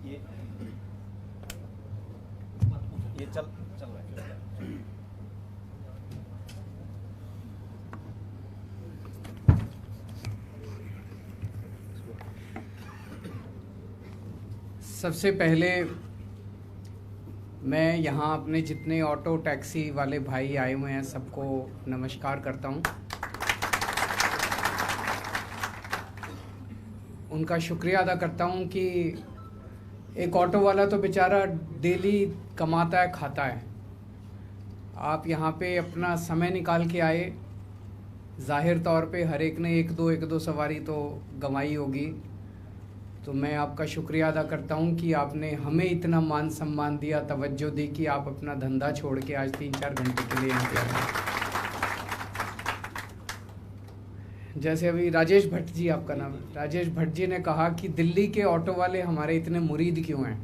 ये चल चल रहा है। सबसे पहले मैं यहाँ अपने जितने ऑटो टैक्सी वाले भाई आए हुए हैं सबको नमस्कार करता हूँ। उनका शुक्रिया अदा करता हूँ कि एक ऑटो वाला तो बेचारा डेली कमाता है खाता है, आप यहाँ पे अपना समय निकाल के आए। ज़ाहिर तौर पे हर एक ने एक दो सवारी तो गंवाई होगी, तो मैं आपका शुक्रिया अदा करता हूँ कि आपने हमें इतना मान सम्मान दिया, तवज्जो दी कि आप अपना धंधा छोड़ के आज 3-4 घंटे के लिए यहाँ पे आए। जैसे अभी राजेश भट्ट जी, आपका नाम है, राजेश भट्ट जी ने कहा कि दिल्ली के ऑटो वाले हमारे इतने मुरीद क्यों हैं।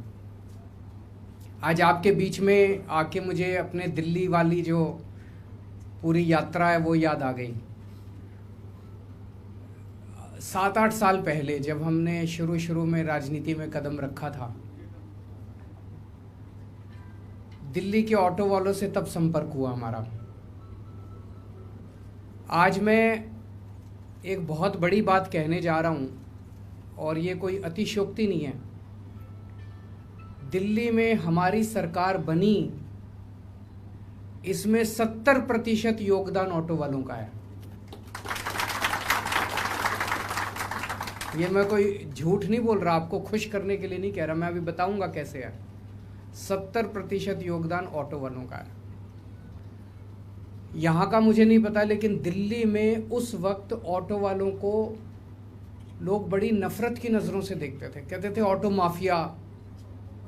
आज आपके बीच में आके मुझे अपने दिल्ली वाली जो पूरी यात्रा है वो याद आ गई। 7-8 साल पहले जब हमने शुरू में राजनीति में कदम रखा था, दिल्ली के ऑटो वालों से तब संपर्क हुआ हमारा। आज मैं एक बहुत बड़ी बात कहने जा रहा हूं और ये कोई अतिशयोक्ति नहीं है। दिल्ली में हमारी सरकार बनी, इसमें 70% योगदान ऑटो वालों का है। ये मैं कोई झूठ नहीं बोल रहा, आपको खुश करने के लिए नहीं कह रहा, मैं अभी बताऊंगा कैसे है। 70% योगदान ऑटो वालों का है। यहाँ का मुझे नहीं पता, लेकिन दिल्ली में उस वक्त ऑटो वालों को लोग बड़ी नफरत की नज़रों से देखते थे। कहते थे ऑटो माफिया,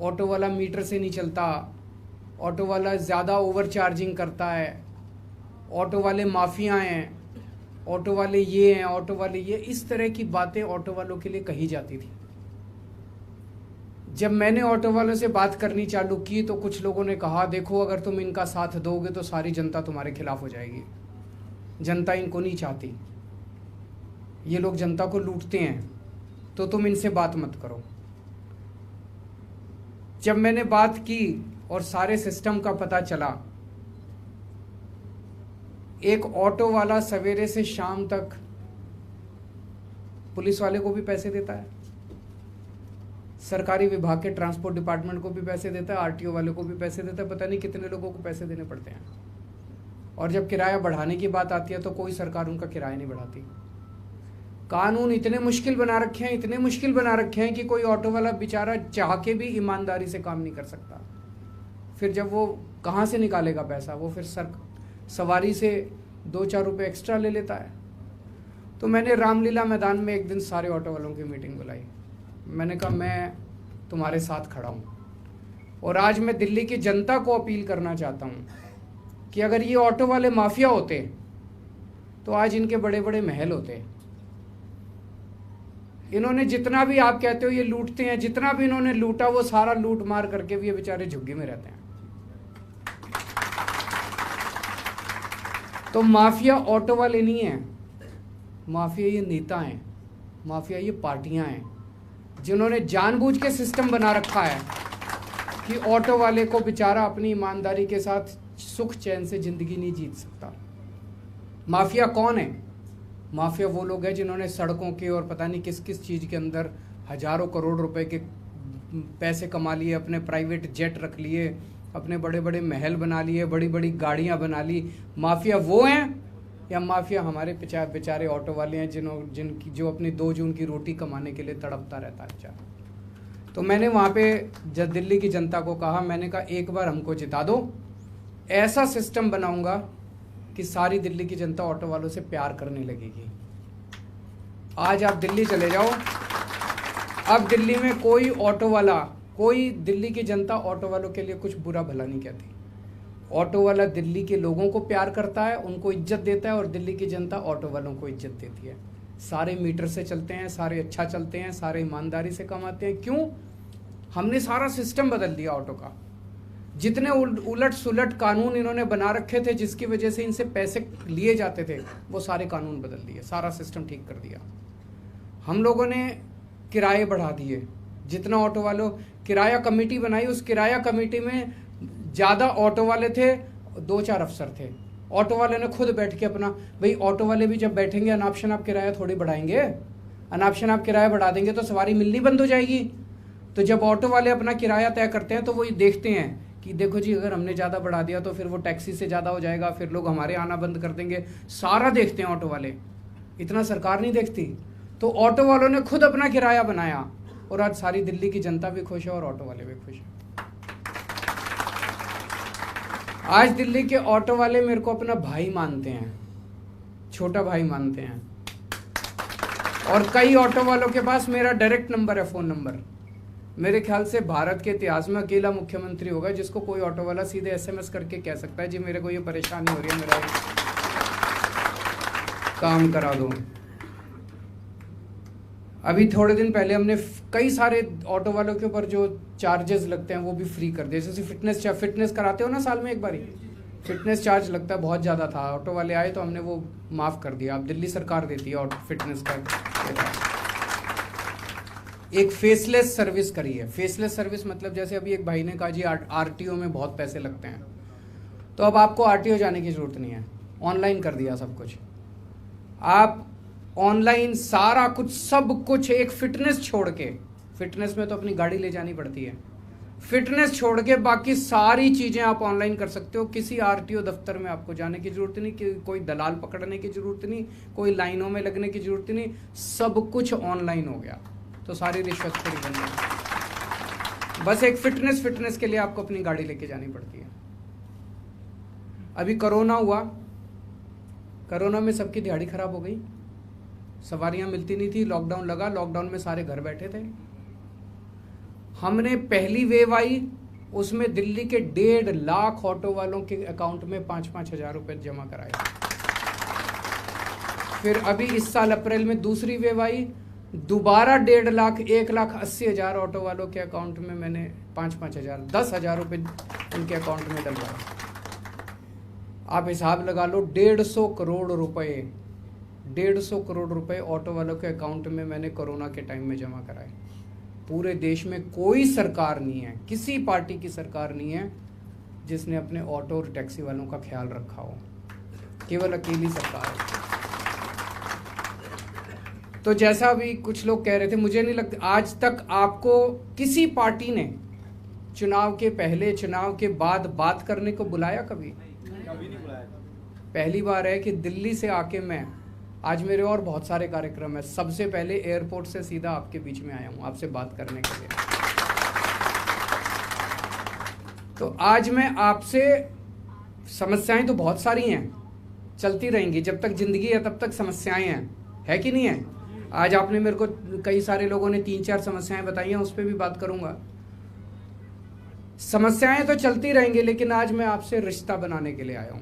ऑटो वाला मीटर से नहीं चलता, ऑटो वाला ज़्यादा ओवर चार्जिंग करता है, ऑटो वाले माफिया हैं, ऑटो वाले ये हैं, ऑटो वाले ये, इस तरह की बातें ऑटो वालों के लिए कही जाती थी। जब मैंने ऑटो वालों से बात करनी चालू की तो कुछ लोगों ने कहा, देखो अगर तुम इनका साथ दोगे तो सारी जनता तुम्हारे खिलाफ हो जाएगी, जनता इनको नहीं चाहती, ये लोग जनता को लूटते हैं, तो तुम इनसे बात मत करो। जब मैंने बात की और सारे सिस्टम का पता चला, एक ऑटो वाला सवेरे से शाम तक पुलिस वाले को भी पैसे देता है, सरकारी विभाग के ट्रांसपोर्ट डिपार्टमेंट को भी पैसे देता है, आरटीओ वाले को भी पैसे देता है, पता नहीं कितने लोगों को पैसे देने पड़ते हैं। और जब किराया बढ़ाने की बात आती है तो कोई सरकार उनका किराया नहीं बढ़ाती। कानून इतने मुश्किल बना रखे हैं, इतने मुश्किल बना रखे हैं कि कोई ऑटो वाला बेचारा चाह के भी ईमानदारी से काम नहीं कर सकता। फिर जब वो कहाँ से निकालेगा पैसा, वो फिर सवारी से 2-4 रुपये एक्स्ट्रा ले लेता है। तो मैंने रामलीला मैदान में एक दिन सारे ऑटो वालों की मीटिंग बुलाई। मैंने कहा मैं तुम्हारे साथ खड़ा हूँ, और आज मैं दिल्ली की जनता को अपील करना चाहता हूँ कि अगर ये ऑटो वाले माफिया होते तो आज इनके बड़े बड़े महल होते। इन्होंने जितना भी, आप कहते हो ये लूटते हैं, जितना भी इन्होंने लूटा वो सारा लूट मार करके भी ये बेचारे झुग्गी में रहते हैं। तो माफिया ऑटो वाले नहीं हैं, माफिया ये नेता हैं, माफिया ये पार्टियां हैं, जिन्होंने जानबूझ के सिस्टम बना रखा है कि ऑटो वाले को बेचारा अपनी ईमानदारी के साथ सुख चैन से जिंदगी नहीं जीत सकता। माफिया कौन है? माफिया वो लोग हैं जिन्होंने सड़कों के और पता नहीं किस किस चीज़ के अंदर हजारों करोड़ रुपए के पैसे कमा लिए, अपने प्राइवेट जेट रख लिए, अपने बड़े बड़े महल बना लिए, बड़ी बड़ी गाड़ियां बना ली। माफिया वो हैं या माफिया हमारे बेचारे ऑटो वाले हैं जिनकी जो अपनी 2 जून की रोटी कमाने के लिए तड़पता रहता है बेचारा। तो मैंने वहाँ पे जब दिल्ली की जनता को कहा, मैंने कहा एक बार हमको जिता दो, ऐसा सिस्टम बनाऊंगा कि सारी दिल्ली की जनता ऑटो वालों से प्यार करने लगेगी। आज आप दिल्ली चले जाओ, अब दिल्ली में कोई ऑटो वाला, कोई दिल्ली की जनता ऑटो वालों के लिए कुछ बुरा भला नहीं कहती। ऑटो वाला दिल्ली के लोगों को प्यार करता है, उनको इज्जत देता है, और दिल्ली की जनता ऑटो वालों को इज्जत देती है। सारे मीटर से चलते हैं, सारे अच्छा चलते हैं, सारे ईमानदारी से कमाते हैं। क्यों? हमने सारा सिस्टम बदल दिया ऑटो का। जितने उलट सुलट कानून इन्होंने बना रखे थे जिसकी वजह से इनसे पैसे लिए जाते थे, वो सारे कानून बदल दिए, सारा सिस्टम ठीक कर दिया। हम लोगों ने किराए बढ़ा दिए, जितना ऑटो वालों किराया कमेटी बनाई, उस किराया कमेटी में ज़्यादा ऑटो वाले थे, 2-4 अफसर थे। ऑटो वाले ने खुद बैठ के अपना, भाई ऑटो वाले भी जब बैठेंगे अनाप शनाप किराया थोड़ी बढ़ाएंगे, अनाप शनाप किराया बढ़ा देंगे तो सवारी मिलनी बंद हो जाएगी। तो जब ऑटो वाले अपना किराया तय करते हैं तो वो ये देखते हैं कि देखो जी अगर हमने ज़्यादा बढ़ा दिया तो फिर वो टैक्सी से ज़्यादा हो जाएगा, फिर लोग हमारे आना बंद कर देंगे, सारा देखते हैं ऑटो वाले, इतना सरकार नहीं देखती। तो ऑटो वालों ने खुद अपना किराया बनाया और आज सारी दिल्ली की जनता भी खुश है और ऑटो वाले भी खुश हैं। आज दिल्ली के ऑटो वाले मेरे को अपना भाई मानते हैं, छोटा भाई मानते हैं, और कई ऑटो वालों के पास मेरा डायरेक्ट नंबर है, फ़ोन नंबर। मेरे ख्याल से भारत के इतिहास में अकेला मुख्यमंत्री होगा जिसको कोई ऑटो वाला सीधे SMS करके कह सकता है जी मेरे को ये परेशानी हो रही है, मेरा काम करा दो। अभी थोड़े दिन पहले हमने कई सारे ऑटो वालों के ऊपर जो चार्जेस लगते हैं वो भी फ्री कर दिए। जैसे फिटनेस कराते हो ना साल में एक बारी, फिटनेस चार्ज लगता है, बहुत ज़्यादा था, ऑटो वाले आए तो हमने वो माफ़ कर दिया। अब दिल्ली सरकार देती है और फिटनेस का एक फेसलेस सर्विस करी है। फेसलेस सर्विस मतलब जैसे अभी एक भाई ने कहा जी RTO में बहुत पैसे लगते हैं, तो अब आपको RTO जाने की ज़रूरत नहीं है, ऑनलाइन कर दिया सब कुछ। आप ऑनलाइन सारा कुछ, सब कुछ, एक फिटनेस छोड़ के, फिटनेस में तो अपनी गाड़ी ले जानी पड़ती है, फिटनेस छोड़ के बाकी सारी चीज़ें आप ऑनलाइन कर सकते हो। किसी RTO दफ्तर में आपको जाने की ज़रूरत नहीं, कोई दलाल पकड़ने की ज़रूरत नहीं, कोई लाइनों में लगने की ज़रूरत नहीं, सब कुछ ऑनलाइन हो गया। तो सारी रिश्वतखोरी बन गई। बस एक फिटनेस के लिए आपको अपनी गाड़ी लेके जानी पड़ती है। अभी कोरोना हुआ, कोरोना में सबकी दिहाड़ी खराब हो गई, सवारियां मिलती नहीं थी, लॉकडाउन लगा, लॉकडाउन में सारे घर बैठे थे। हमने पहली वेव आई, उसमें दिल्ली के 1.5 लाख ऑटो वालों के अकाउंट में 5-5 हज़ार रुपये जमा कराए। फिर अभी इस साल अप्रैल में दूसरी वेव आई, दोबारा 1.5 लाख, 1,80,000 ऑटो वालों के अकाउंट में मैंने 5-5 हज़ार, 10,000 रुपये उनके अकाउंट में डलवाए। आप हिसाब लगा लो, 150 करोड़ रुपए, 150 करोड़ रुपए ऑटो वालों के अकाउंट में मैंने कोरोना के टाइम में जमा कराए। पूरे देश में कोई सरकार नहीं है, किसी पार्टी की सरकार नहीं है जिसने अपने ऑटो और टैक्सी वालों का ख्याल रखा हो, केवल अकेली सरकार है। तो जैसा अभी कुछ लोग कह रहे थे, मुझे नहीं लगता आज तक आपको किसी पार्टी ने चुनाव के पहले, चुनाव के बाद बात करने को बुलाया कभी नहीं बुलाया। पहली बार है कि दिल्ली से आके मैं, आज मेरे और बहुत सारे कार्यक्रम है, सबसे पहले एयरपोर्ट से सीधा आपके बीच में आया हूँ आपसे बात करने के लिए। तो आज मैं आपसे, समस्याएं तो बहुत सारी हैं, चलती रहेंगी, जब तक जिंदगी है तब तक समस्याएं हैं, है कि नहीं है। आज आपने मेरे को, कई सारे लोगों ने 3-4 समस्याएं बताई हैं, उस पर भी बात करूंगा। समस्याएं तो चलती रहेंगी, लेकिन आज मैं आपसे रिश्ता बनाने के लिए आया हूं।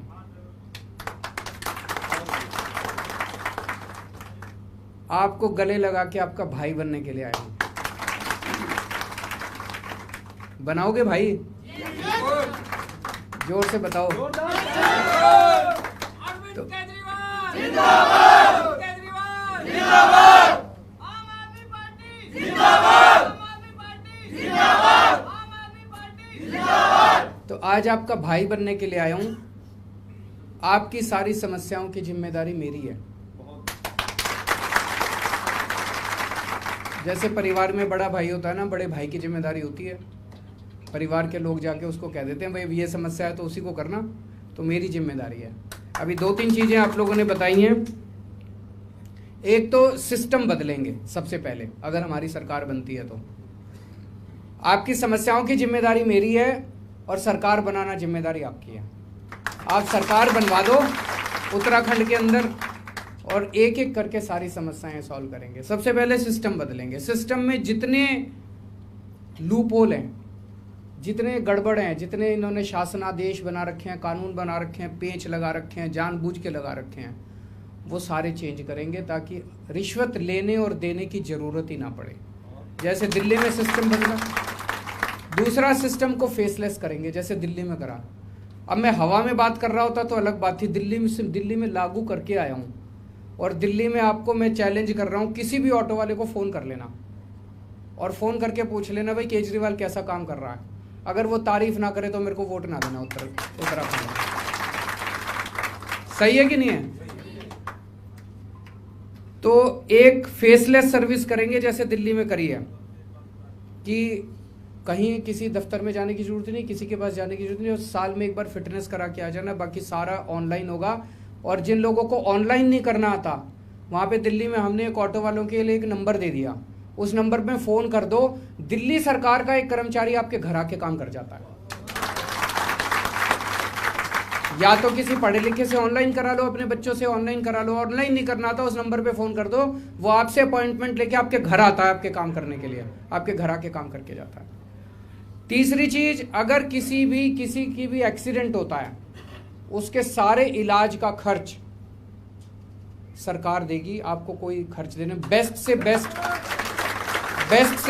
आपको गले लगा के आपका भाई बनने के लिए आया हूं। बनाओगे भाई? जोर से बताओ। तो तो आज आपका भाई बनने के लिए आया हूं। आपकी सारी समस्याओं की जिम्मेदारी मेरी है। जैसे परिवार में बड़ा भाई होता है ना, बड़े भाई की जिम्मेदारी होती है, परिवार के लोग जाके उसको कह देते हैं भाई ये समस्या है तो उसी को करना, तो मेरी जिम्मेदारी है। अभी 2-3 चीज़ें आप लोगों ने बताई हैं। एक तो सिस्टम बदलेंगे सबसे पहले, अगर हमारी सरकार बनती है तो। आपकी समस्याओं की जिम्मेदारी मेरी है और सरकार बनाना जिम्मेदारी आपकी है। आप सरकार बनवा दो उत्तराखंड के अंदर और एक एक करके सारी समस्याएं सॉल्व करेंगे। सबसे पहले सिस्टम बदलेंगे। सिस्टम में जितने लूप होल हैं, जितने गड़बड़ हैं, जितने इन्होंने शासनादेश बना रखे हैं, कानून बना रखे हैं, पेच लगा रखे हैं, जानबूझ के लगा रखे हैं, वो सारे चेंज करेंगे ताकि रिश्वत लेने और देने की ज़रूरत ही ना पड़े। जैसे दिल्ली में सिस्टम बदला, दूसरा सिस्टम को फेसलेस करेंगे जैसे दिल्ली में करा। अब मैं हवा में बात कर रहा होता तो अलग बात थी, दिल्ली में लागू करके आया हूँ और दिल्ली में आपको मैं चैलेंज कर रहा हूँ, किसी भी ऑटो वाले को फ़ोन कर लेना और फ़ोन करके पूछ लेना भाई केजरीवाल कैसा काम कर रहा है। अगर वो तारीफ ना करे तो मेरे को वोट ना देना उत्तराखंड में। सही है कि नहीं है? तो एक फेसलेस सर्विस करेंगे जैसे दिल्ली में करी है, कि कहीं किसी दफ्तर में जाने की जरूरत नहीं, किसी के पास जाने की जरूरत नहीं, और साल में एक बार फिटनेस करा के आ जाना, बाकी सारा ऑनलाइन होगा। और जिन लोगों को ऑनलाइन नहीं करना आता, वहाँ पे दिल्ली में हमने एक ऑटो वालों के लिए एक नंबर दे दिया, उस नंबर पे फ़ोन कर दो, दिल्ली सरकार का एक कर्मचारी आपके घर आके काम कर जाता है। या तो किसी पढ़े लिखे से ऑनलाइन करा लो, अपने बच्चों से ऑनलाइन करा लो, ऑनलाइन नहीं करना आता, उस नंबर पे फ़ोन कर दो, वो आपसे अपॉइंटमेंट लेके आपके घर आता है आपके काम करने के लिए, आपके घर आके काम करके जाता है। तीसरी चीज, अगर किसी की भी एक्सीडेंट होता है, उसके सारे इलाज का खर्च सरकार देगी, आपको कोई खर्च देने, बेस्ट से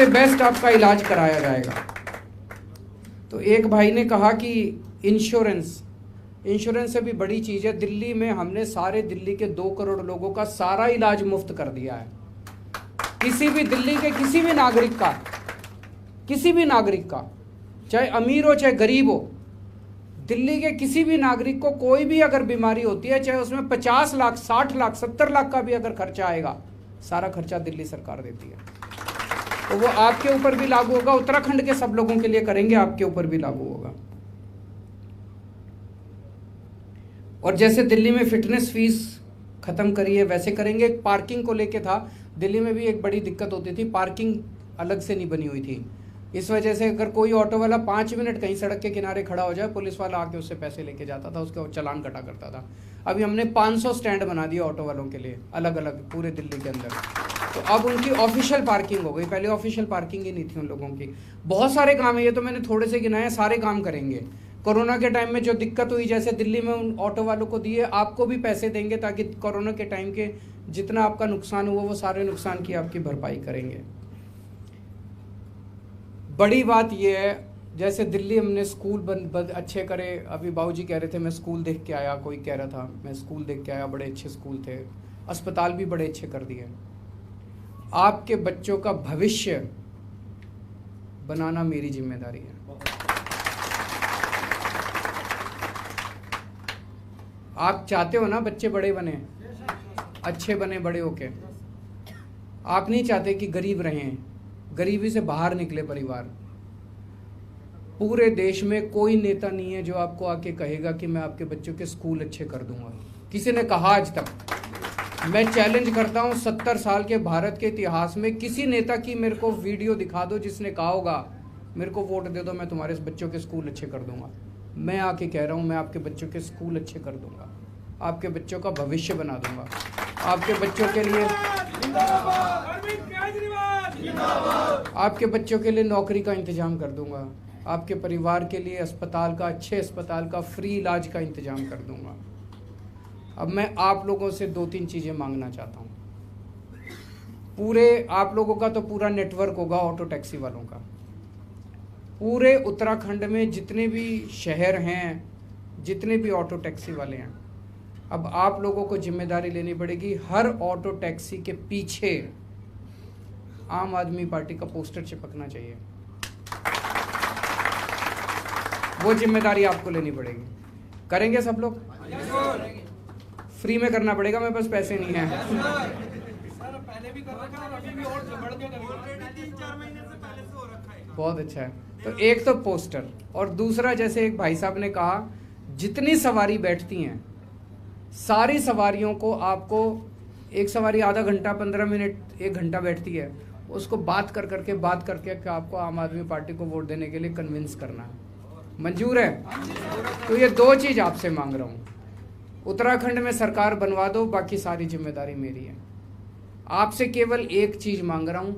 बेस्ट आपका इलाज कराया जाएगा। तो एक भाई ने कहा कि इंश्योरेंस से भी बड़ी चीज है। दिल्ली में हमने सारे दिल्ली के 2 करोड़ लोगों का सारा इलाज मुफ्त कर दिया है। किसी भी दिल्ली के किसी भी नागरिक का चाहे अमीर हो चाहे गरीब हो, दिल्ली के किसी भी नागरिक को कोई भी अगर बीमारी होती है, चाहे उसमें 50 लाख 60 लाख 70 लाख का भी अगर खर्चा आएगा, सारा खर्चा दिल्ली सरकार देती है। तो वो आपके ऊपर भी लागू होगा, उत्तराखंड के सब लोगों के लिए करेंगे, आपके ऊपर भी लागू होगा। और जैसे दिल्ली में फिटनेस फीस खत्म करी है, वैसे करेंगे। पार्किंग को लेके था, दिल्ली में भी एक बड़ी दिक्कत होती थी, पार्किंग अलग से नहीं बनी हुई थी। इस वजह से अगर कोई ऑटो वाला 5 मिनट कहीं सड़क के किनारे खड़ा हो जाए, पुलिस वाला आके उससे पैसे लेके जाता था, उसका चालान कटा करता था। अभी हमने 500 स्टैंड बना दिए ऑटो वालों के लिए, अलग अलग पूरे दिल्ली के अंदर। तो अब उनकी ऑफिशियल पार्किंग हो गई, पहले ऑफिशियल पार्किंग ही नहीं थी उन लोगों की। बहुत सारे काम है, ये तो मैंने थोड़े से गिनाए, सारे काम करेंगे। कोरोना के टाइम में जो दिक्कत हुई, जैसे दिल्ली में उन ऑटो वालों को दिए, आपको भी पैसे देंगे, ताकि कोरोना के टाइम के जितना आपका नुकसान हुआ वो सारे नुकसान की आपकी भरपाई करेंगे। बड़ी बात यह है, जैसे दिल्ली हमने स्कूल अच्छे करे। अभी बाबूजी कह रहे थे मैं स्कूल देख के आया, कोई कह रहा था मैं स्कूल देख के आया, बड़े अच्छे स्कूल थे, अस्पताल भी बड़े अच्छे कर दिए। आपके बच्चों का भविष्य बनाना मेरी जिम्मेदारी है। आप चाहते हो ना बच्चे बड़े बने, अच्छे बने बड़े होके। आप नहीं चाहते कि गरीब रहें, गरीबी से बाहर निकले परिवार। पूरे देश में कोई नेता नहीं है जो आपको आके कहेगा कि मैं आपके बच्चों के स्कूल अच्छे कर दूंगा। किसी ने कहा आज तक? मैं चैलेंज करता हूं, 70 साल के भारत के इतिहास में किसी नेता की मेरे को वीडियो दिखा दो जिसने कहा होगा मेरे को वोट दे दो, मैं तुम्हारे बच्चों के स्कूल अच्छे कर दूंगा। मैं आके कह रहा हूं, मैं आपके बच्चों के स्कूल अच्छे कर दूंगा, आपके बच्चों का भविष्य बना दूंगा, आपके बच्चों के लिए नौकरी का इंतजाम कर दूंगा, आपके परिवार के लिए अस्पताल का, अच्छे अस्पताल का, फ्री इलाज का इंतजाम कर दूंगा। अब मैं आप लोगों से 2-3 चीज़ें मांगना चाहता हूँ। पूरे आप लोगों का तो पूरा नेटवर्क होगा ऑटो टैक्सी वालों का। पूरे उत्तराखंड में जितने भी शहर हैं, जितने भी ऑटो टैक्सी वाले हैं, अब आप लोगों को जिम्मेदारी लेनी पड़ेगी। हर ऑटो टैक्सी के पीछे आम आदमी पार्टी का पोस्टर चिपकना चाहिए। वो जिम्मेदारी आपको लेनी पड़ेगी। करेंगे सब लोग? फ्री में करना पड़ेगा, मेरे पास पैसे नहीं है। बहुत अच्छा है। तो एक तो पोस्टर, और दूसरा जैसे एक भाई साहब ने कहा, जितनी सवारी बैठती हैं सारी सवारियों को आपको, एक सवारी आधा घंटा 15 मिनट 1 घंटा बैठती है, उसको बात करके आपको आम आदमी पार्टी को वोट देने के लिए कन्विंस करना है। मंजूर है? तो ये 2 चीज़ आपसे मांग रहा हूँ। उत्तराखंड में सरकार बनवा दो, बाकी सारी जिम्मेदारी मेरी है। आपसे केवल एक चीज़ मांग रहा हूँ,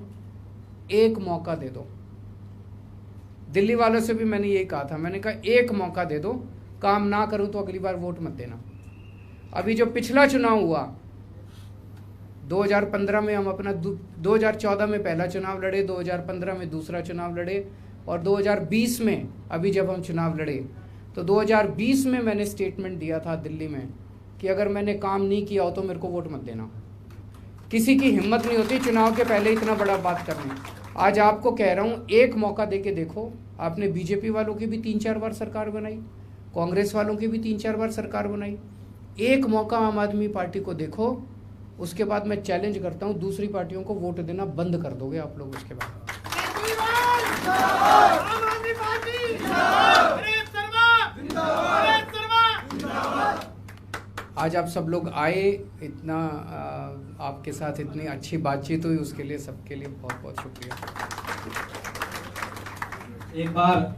एक मौका दे दो। दिल्ली वालों से भी मैंने यही कहा था, मैंने कहा एक मौका दे दो, काम ना करूँ तो अगली बार वोट मत देना। अभी जो पिछला चुनाव हुआ 2015 में, हम अपना 2014 में पहला चुनाव लड़े, 2015 में दूसरा चुनाव लड़े, और 2020 में अभी जब हम चुनाव लड़े, तो 2020 में मैंने स्टेटमेंट दिया था दिल्ली में कि अगर मैंने काम नहीं किया हो तो मेरे को वोट मत देना। किसी की हिम्मत नहीं होती चुनाव के पहले इतना बड़ा बात करनी। आज आपको कह रहा हूँ, एक मौका दे के देखो। आपने बीजेपी वालों की भी 3-4 बार सरकार बनाई, कांग्रेस वालों की भी 3-4 बार सरकार बनाई। एक मौका आम आदमी पार्टी को देखो, उसके बाद मैं चैलेंज करता हूँ, दूसरी पार्टियों को वोट देना बंद कर दोगे आप लोग उसके बाद। आज आप सब लोग आए, इतना आपके साथ इतनी अच्छी बातचीत हुई, उसके लिए सबके लिए बहुत बहुत शुक्रिया। एक बार